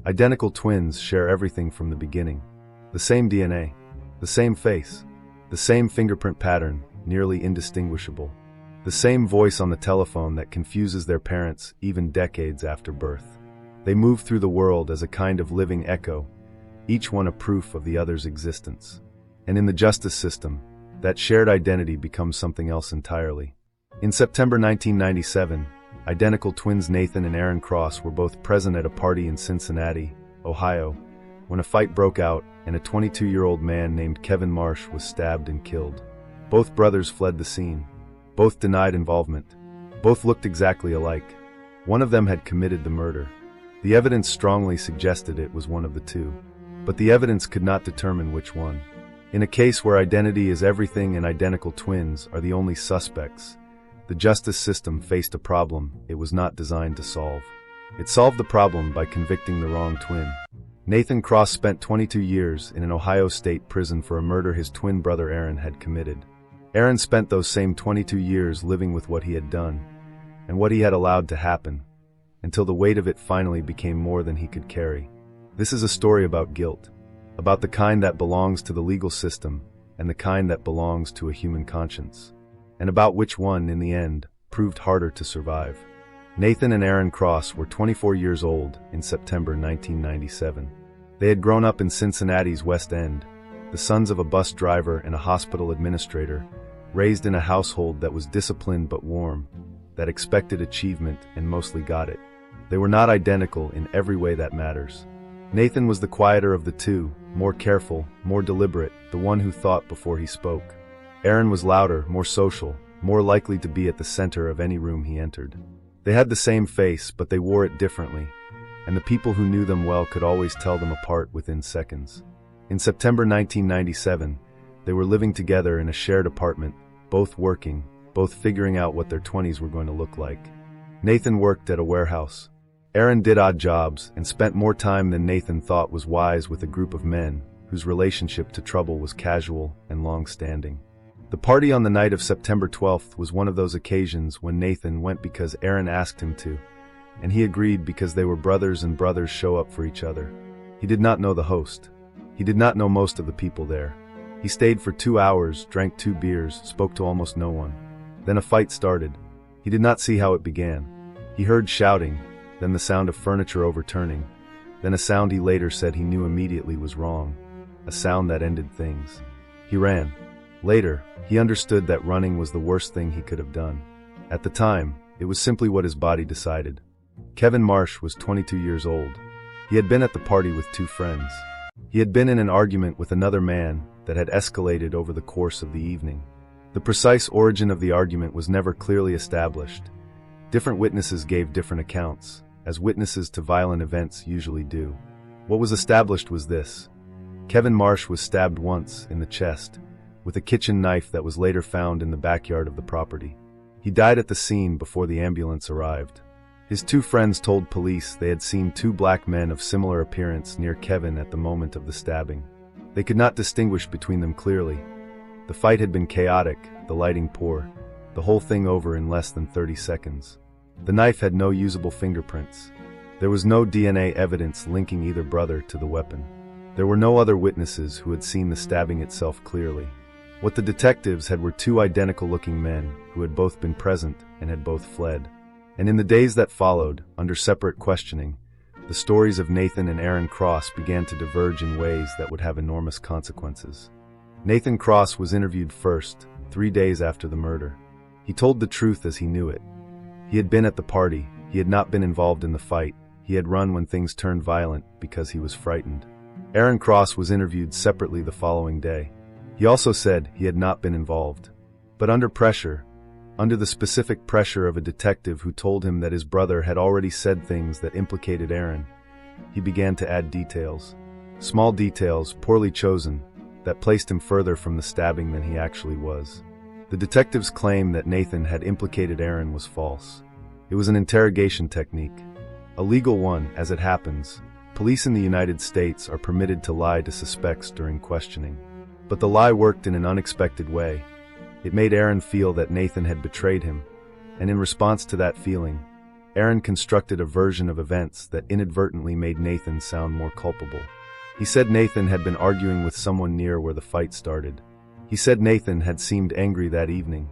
Identical twins share everything from the beginning. The same DNA, the same face, the same fingerprint pattern, nearly indistinguishable. The same voice on the telephone that confuses their parents even decades after birth. They move through the world as a kind of living echo, each one a proof of the other's existence. And in the justice system, that shared identity becomes something else entirely. In September 1997, identical twins Nathan and Aaron Cross were both present at a party in Cincinnati, Ohio, when a fight broke out and a 22-year-old man named Kevin Marsh was stabbed and killed. Both brothers fled the scene. Both denied involvement. Both looked exactly alike. One of them had committed the murder. The evidence strongly suggested it was one of the two. But the evidence could not determine which one. In a case where identity is everything and identical twins are the only suspects, the justice system faced a problem it was not designed to solve. It solved the problem by convicting the wrong twin. Nathan Cross spent 22 years in an Ohio state prison for a murder his twin brother Aaron had committed. Aaron spent those same 22 years living with what he had done, and what he had allowed to happen, until the weight of it finally became more than he could carry. This is a story about guilt, about the kind that belongs to the legal system, and the kind that belongs to a human conscience, and about which one, in the end, proved harder to survive. Nathan and Aaron Cross were 24 years old in September 1997. They had grown up in Cincinnati's West End, the sons of a bus driver and a hospital administrator, raised in a household that was disciplined but warm, that expected achievement and mostly got it. They were not identical in every way that matters. Nathan was the quieter of the two, more careful, more deliberate, the one who thought before he spoke. Aaron was louder, more social, more likely to be at the center of any room he entered. They had the same face, but they wore it differently, and the people who knew them well could always tell them apart within seconds. In September 1997, they were living together in a shared apartment, both working, both figuring out what their 20s were going to look like. Nathan worked at a warehouse. Aaron did odd jobs and spent more time than Nathan thought was wise with a group of men whose relationship to trouble was casual and long-standing. The party on the night of September 12th was one of those occasions when Nathan went because Aaron asked him to, and he agreed because they were brothers and brothers show up for each other. He did not know the host. He did not know most of the people there. He stayed for 2 hours, drank 2 beers, spoke to almost no one. Then a fight started. He did not see how it began. He heard shouting, then the sound of furniture overturning, then a sound he later said he knew immediately was wrong, a sound that ended things. He ran. Later, he understood that running was the worst thing he could have done. At the time, it was simply what his body decided. Kevin Marsh was 22 years old. He had been at the party with 2 friends. He had been in an argument with another man that had escalated over the course of the evening. The precise origin of the argument was never clearly established. Different witnesses gave different accounts, as witnesses to violent events usually do. What was established was this: Kevin Marsh was stabbed once in the chest, with a kitchen knife that was later found in the backyard of the property. He died at the scene before the ambulance arrived. His 2 friends told police they had seen 2 black men of similar appearance near Kevin at the moment of the stabbing. They could not distinguish between them clearly. The fight had been chaotic, the lighting poor, the whole thing over in less than 30 seconds. The knife had no usable fingerprints. There was no DNA evidence linking either brother to the weapon. There were no other witnesses who had seen the stabbing itself clearly. What the detectives had were 2 identical-looking men who had both been present and had both fled. And in the days that followed, under separate questioning, the stories of Nathan and Aaron Cross began to diverge in ways that would have enormous consequences. Nathan Cross was interviewed first, 3 days after the murder. He told the truth as he knew it. He had been at the party, he had not been involved in the fight, he had run when things turned violent because he was frightened. Aaron Cross was interviewed separately the following day. He also said he had not been involved. But under pressure, under the specific pressure of a detective who told him that his brother had already said things that implicated Aaron, he began to add details. Small details, poorly chosen, that placed him further from the stabbing than he actually was. The detective's claim that Nathan had implicated Aaron was false. It was an interrogation technique. A legal one, as it happens. Police in the United States are permitted to lie to suspects during questioning. But the lie worked in an unexpected way. It made Aaron feel that Nathan had betrayed him, and in response to that feeling, Aaron constructed a version of events that inadvertently made Nathan sound more culpable. He said Nathan had been arguing with someone near where the fight started. He said Nathan had seemed angry that evening.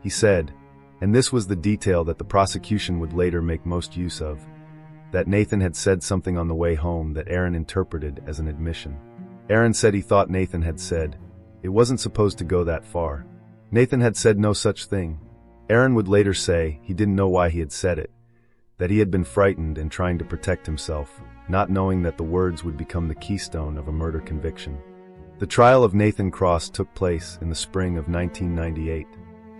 He said, and this was the detail that the prosecution would later make most use of, that Nathan had said something on the way home that Aaron interpreted as an admission. Aaron said he thought Nathan had said, "It wasn't supposed to go that far." Nathan had said no such thing. Aaron would later say he didn't know why he had said it, that he had been frightened and trying to protect himself, not knowing that the words would become the keystone of a murder conviction. The trial of Nathan Cross took place in the spring of 1998.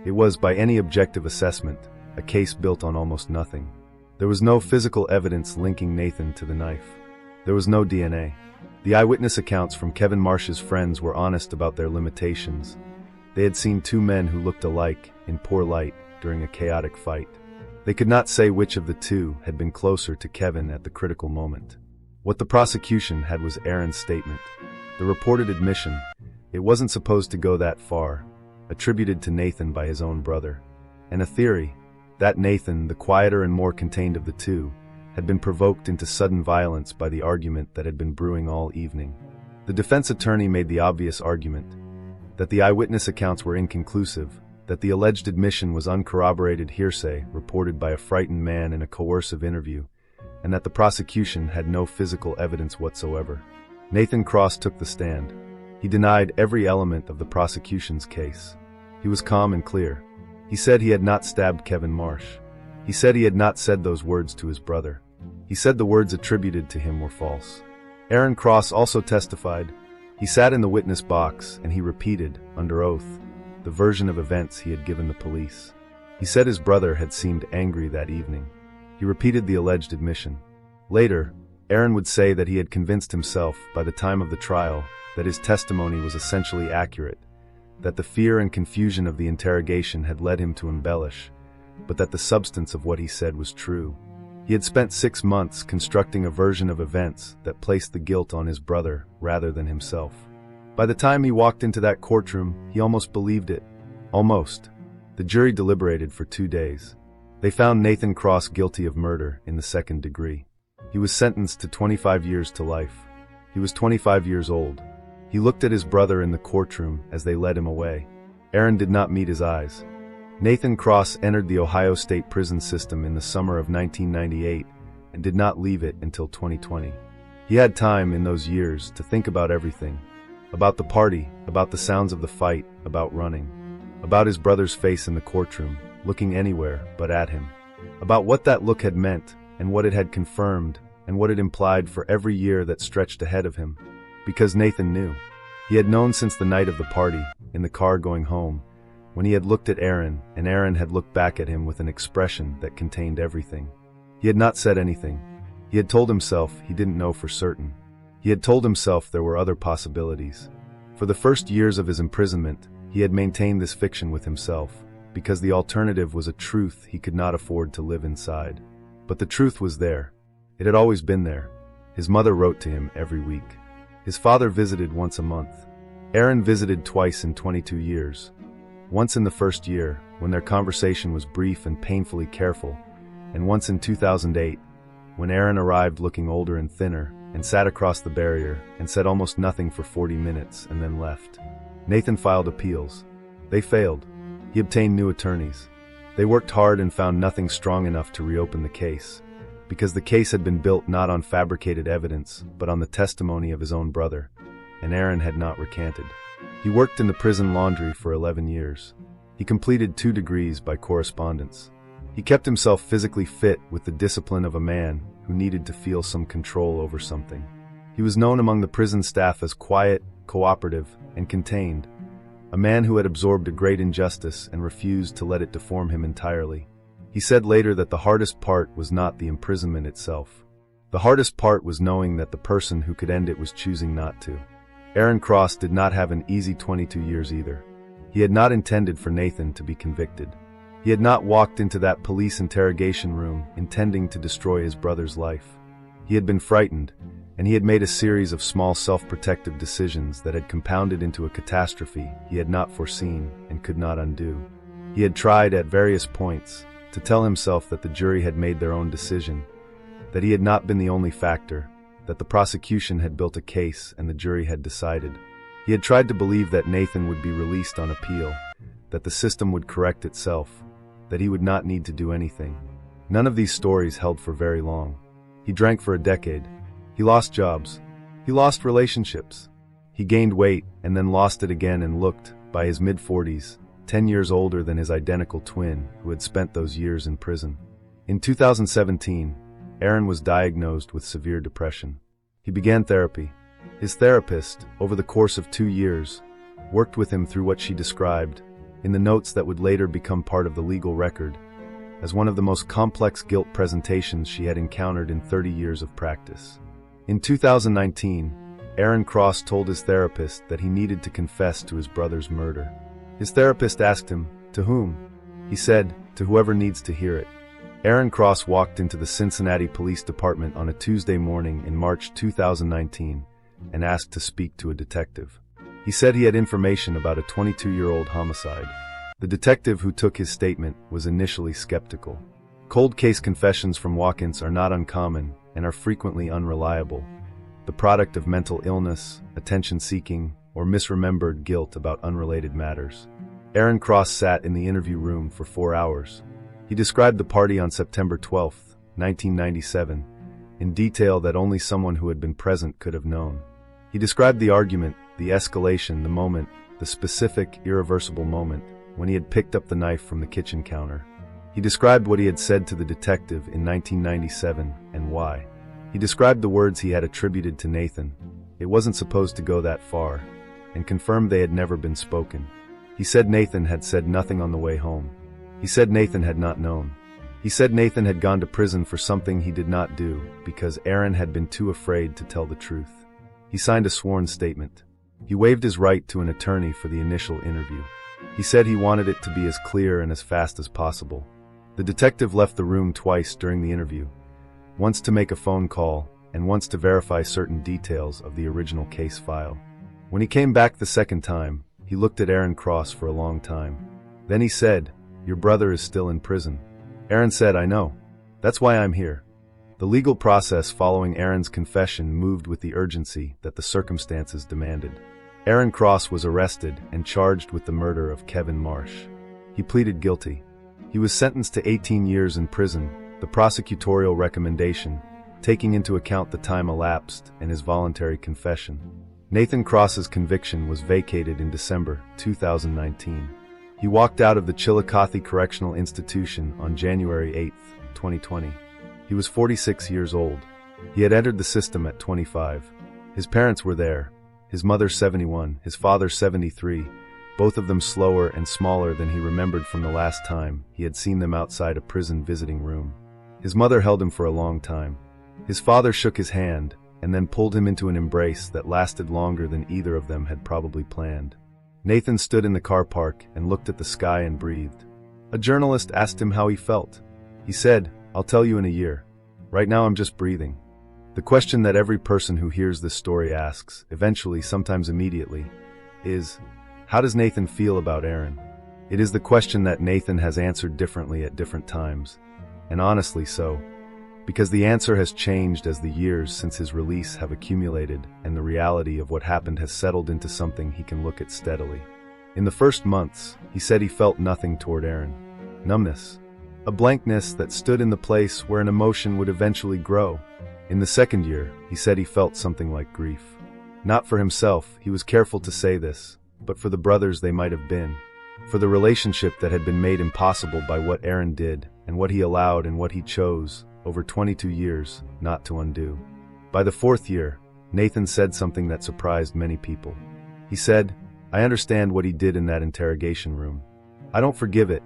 It was, by any objective assessment, a case built on almost nothing. There was no physical evidence linking Nathan to the knife. There was no DNA. The eyewitness accounts from Kevin Marsh's friends were honest about their limitations. They had seen two men who looked alike, in poor light, during a chaotic fight. They could not say which of the two had been closer to Kevin at the critical moment. What the prosecution had was Aaron's statement. The reported admission, "It wasn't supposed to go that far," attributed to Nathan by his own brother. And a theory, that Nathan, the quieter and more contained of the two, had been provoked into sudden violence by the argument that had been brewing all evening. The defense attorney made the obvious argument, that the eyewitness accounts were inconclusive, that the alleged admission was uncorroborated hearsay reported by a frightened man in a coercive interview, and that the prosecution had no physical evidence whatsoever. Nathan Cross took the stand. He denied every element of the prosecution's case. He was calm and clear. He said he had not stabbed Kevin Marsh. He said he had not said those words to his brother. He said the words attributed to him were false. Aaron Cross also testified. He sat in the witness box and he repeated, under oath, the version of events he had given the police. He said his brother had seemed angry that evening. He repeated the alleged admission. Later, Aaron would say that he had convinced himself by the time of the trial that his testimony was essentially accurate, that the fear and confusion of the interrogation had led him to embellish, but that the substance of what he said was true. He had spent 6 months constructing a version of events that placed the guilt on his brother rather than himself. By the time he walked into that courtroom, he almost believed it. Almost. The jury deliberated for 2 days. They found Nathan Cross guilty of murder in the second degree. He was sentenced to 25 years to life. He was 25 years old. He looked at his brother in the courtroom as they led him away. Aaron did not meet his eyes. Nathan Cross entered the Ohio State prison system in the summer of 1998 and did not leave it until 2020. He had time in those years to think about everything. About the party, about the sounds of the fight, about running. About his brother's face in the courtroom, looking anywhere but at him. About what that look had meant and what it had confirmed and what it implied for every year that stretched ahead of him. Because Nathan knew. He had known since the night of the party, in the car going home, when he had looked at Aaron and Aaron had looked back at him with an expression that contained everything. He had not said anything. He had told himself he didn't know for certain. He had told himself there were other possibilities. For the first years of his imprisonment, he had maintained this fiction with himself, because the alternative was a truth he could not afford to live inside. But the truth was there. It had always been there. His mother wrote to him every week. His father visited once a month. Aaron visited twice in 22 years. Once in the first year, when their conversation was brief and painfully careful, and once in 2008, when Aaron arrived looking older and thinner, and sat across the barrier, and said almost nothing for 40 minutes, and then left. Nathan filed appeals. They failed. He obtained new attorneys. They worked hard and found nothing strong enough to reopen the case, because the case had been built not on fabricated evidence, but on the testimony of his own brother, and Aaron had not recanted. He worked in the prison laundry for 11 years. He completed 2 degrees by correspondence. He kept himself physically fit with the discipline of a man who needed to feel some control over something. He was known among the prison staff as quiet, cooperative, and contained, a man who had absorbed a great injustice and refused to let it deform him entirely. He said later that the hardest part was not the imprisonment itself. The hardest part was knowing that the person who could end it was choosing not to. Aaron Cross did not have an easy 22 years either. He had not intended for Nathan to be convicted. He had not walked into that police interrogation room intending to destroy his brother's life. He had been frightened, and he had made a series of small self-protective decisions that had compounded into a catastrophe he had not foreseen and could not undo. He had tried at various points to tell himself that the jury had made their own decision, that he had not been the only factor, that the prosecution had built a case and the jury had decided. He had tried to believe that Nathan would be released on appeal, that the system would correct itself, that he would not need to do anything. None of these stories held for very long. He drank for a decade. He lost jobs. He lost relationships. He gained weight and then lost it again and looked, by his mid-40s, 10 years older than his identical twin who had spent those years in prison. In 2017, Aaron was diagnosed with severe depression. He began therapy. His therapist, over the course of 2 years, worked with him through what she described, in the notes that would later become part of the legal record, as one of the most complex guilt presentations she had encountered in 30 years of practice. In 2019, Aaron Cross told his therapist that he needed to confess to his brother's murder. His therapist asked him, "To whom?" He said, "To whoever needs to hear it." Aaron Cross walked into the Cincinnati Police Department on a Tuesday morning in March 2019 and asked to speak to a detective. He said he had information about a 22-year-old homicide. The detective who took his statement was initially skeptical. Cold case confessions from walk-ins are not uncommon and are frequently unreliable, the product of mental illness, attention-seeking, or misremembered guilt about unrelated matters. Aaron Cross sat in the interview room for 4 hours. He described the party on September 12, 1997, in detail that only someone who had been present could have known. He described the argument, the escalation, the moment, the specific, irreversible moment, when he had picked up the knife from the kitchen counter. He described what he had said to the detective in 1997 and why. He described the words he had attributed to Nathan. It wasn't supposed to go that far, and confirmed they had never been spoken. He said Nathan had said nothing on the way home. He said Nathan had not known. He said Nathan had gone to prison for something he did not do because Aaron had been too afraid to tell the truth. He signed a sworn statement. He waived his right to an attorney for the initial interview. He said he wanted it to be as clear and as fast as possible. The detective left the room twice during the interview, once to make a phone call and once to verify certain details of the original case file. When he came back the second time, he looked at Aaron Cross for a long time. Then he said, "Your brother is still in prison." Aaron said, "I know. That's why I'm here." The legal process following Aaron's confession moved with the urgency that the circumstances demanded. Aaron Cross was arrested and charged with the murder of Kevin Marsh. He pleaded guilty. He was sentenced to 18 years in prison, the prosecutorial recommendation, taking into account the time elapsed and his voluntary confession. Nathan Cross's conviction was vacated in December 2019. He walked out of the Chillicothe Correctional Institution on January 8, 2020. He was 46 years old. He had entered the system at 25. His parents were there, his mother 71, his father 73, both of them slower and smaller than he remembered from the last time he had seen them outside a prison visiting room. His mother held him for a long time. His father shook his hand and then pulled him into an embrace that lasted longer than either of them had probably planned. Nathan stood in the car park and looked at the sky and breathed. A journalist asked him how he felt. He said, "I'll tell you in a year. Right now I'm just breathing." The question that every person who hears this story asks, eventually, sometimes immediately, is, how does Nathan feel about Aaron? It is the question that Nathan has answered differently at different times, and honestly so, because the answer has changed as the years since his release have accumulated and the reality of what happened has settled into something he can look at steadily. In the first months, he said he felt nothing toward Aaron. Numbness. A blankness that stood in the place where an emotion would eventually grow. In the second year, he said he felt something like grief. Not for himself, he was careful to say this, but for the brothers they might have been. For the relationship that had been made impossible by what Aaron did and what he allowed and what he chose, over 22 years, not to undo. By the fourth year, Nathan said something that surprised many people. He said, "I understand what he did in that interrogation room. I don't forgive it.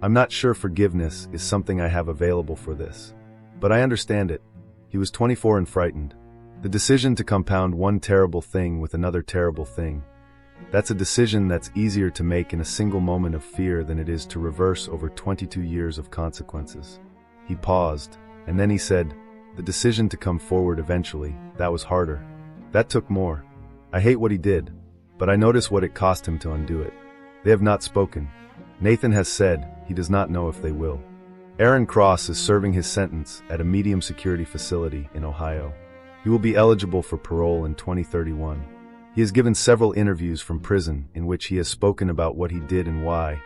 I'm not sure forgiveness is something I have available for this. But I understand it." He was 24 and frightened. The decision to compound one terrible thing with another terrible thing. That's a decision that's easier to make in a single moment of fear than it is to reverse over 22 years of consequences. He paused, and then he said, "The decision to come forward eventually, that was harder. That took more. I hate what he did, but I notice what it cost him to undo it." They have not spoken. Nathan has said he does not know if they will. Aaron Cross is serving his sentence at a medium security facility in Ohio. He will be eligible for parole in 2031. He has given several interviews from prison in which he has spoken about what he did and why,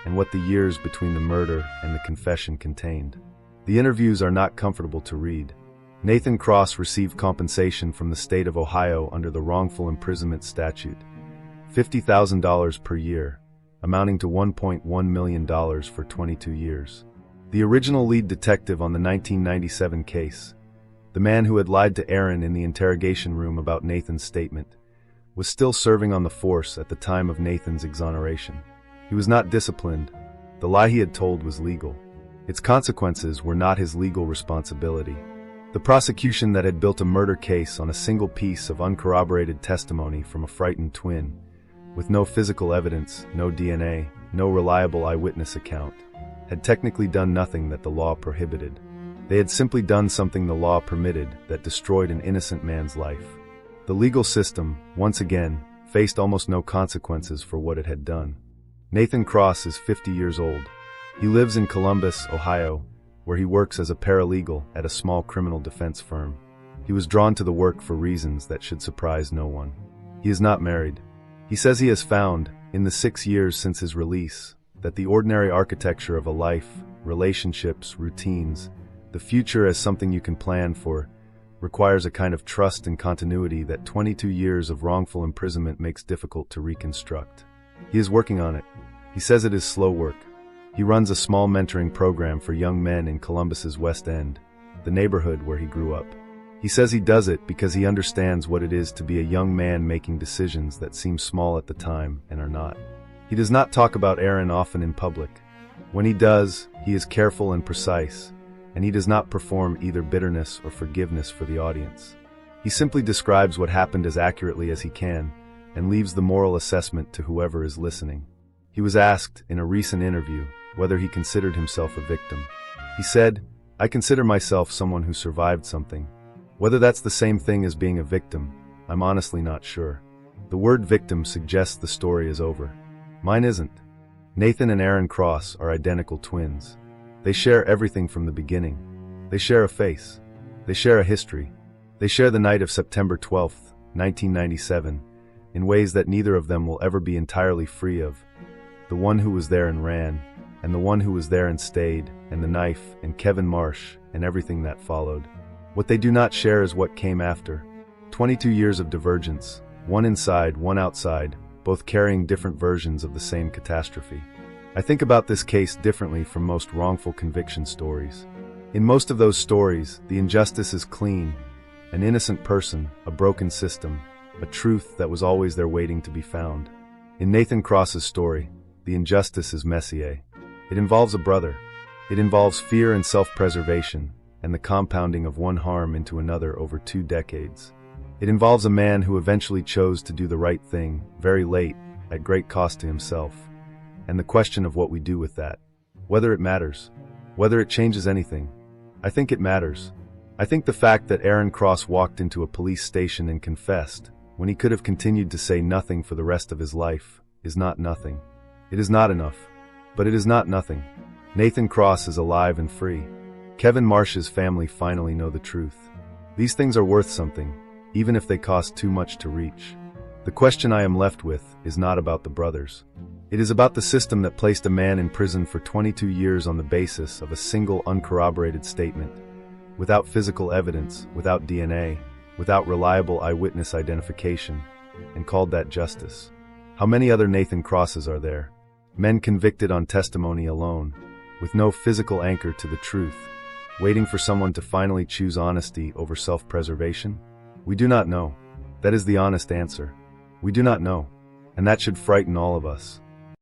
and what the years between the murder and the confession contained. The interviews are not comfortable to read. Nathan Cross received compensation from the state of Ohio under the wrongful imprisonment statute, $50,000 per year, amounting to $1.1 million for 22 years. The original lead detective on the 1997 case, the man who had lied to Aaron in the interrogation room about Nathan's statement, was still serving on the force at the time of Nathan's exoneration. He was not disciplined. The lie he had told was legal. Its consequences were not his legal responsibility. The prosecution that had built a murder case on a single piece of uncorroborated testimony from a frightened twin, with no physical evidence, no DNA, no reliable eyewitness account, had technically done nothing that the law prohibited. They had simply done something the law permitted that destroyed an innocent man's life. The legal system, once again, faced almost no consequences for what it had done. Nathan Cross is 50 years old. He lives in Columbus, Ohio, where he works as a paralegal at a small criminal defense firm. He was drawn to the work for reasons that should surprise no one. He is not married. He says he has found, in the 6 years since his release, that the ordinary architecture of a life, relationships, routines, the future as something you can plan for, requires a kind of trust and continuity that 22 years of wrongful imprisonment makes difficult to reconstruct. He is working on it. He says it is slow work. He runs a small mentoring program for young men in Columbus's West End, the neighborhood where he grew up. He says he does it because he understands what it is to be a young man making decisions that seem small at the time and are not. He does not talk about Aaron often in public. When he does, he is careful and precise, and he does not perform either bitterness or forgiveness for the audience. He simply describes what happened as accurately as he can, and leaves the moral assessment to whoever is listening. He was asked, in a recent interview, whether he considered himself a victim. He said, "I consider myself someone who survived something. Whether that's the same thing as being a victim, I'm honestly not sure. The word victim suggests the story is over. Mine isn't." Nathan and Aaron Cross are identical twins. They share everything from the beginning. They share a face. They share a history. They share the night of September 12th, 1997, in ways that neither of them will ever be entirely free of. The one who was there and ran, and the one who was there and stayed, and the knife, and Kevin Marsh, and everything that followed. What they do not share is what came after. 22 years of divergence, one inside, one outside, both carrying different versions of the same catastrophe. I think about this case differently from most wrongful conviction stories. In most of those stories, the injustice is clean, an innocent person, a broken system, a truth that was always there waiting to be found. In Nathan Cross's story, the injustice is messier. It involves a brother. It involves fear and self-preservation, and the compounding of one harm into another over 2 decades. It involves a man who eventually chose to do the right thing, very late, at great cost to himself. And the question of what we do with that. Whether it matters. Whether it changes anything. I think it matters. I think the fact that Aaron Cross walked into a police station and confessed, when he could have continued to say nothing for the rest of his life, is not nothing. It is not enough. But it is not nothing. Nathan Cross is alive and free. Kevin Marsh's family finally know the truth. These things are worth something, even if they cost too much to reach. The question I am left with is not about the brothers. It is about the system that placed a man in prison for 22 years on the basis of a single uncorroborated statement, without physical evidence, without DNA, without reliable eyewitness identification, and called that justice. How many other Nathan Crosses are there? Men convicted on testimony alone, with no physical anchor to the truth, waiting for someone to finally choose honesty over self-preservation? We do not know. That is the honest answer. We do not know. And that should frighten all of us.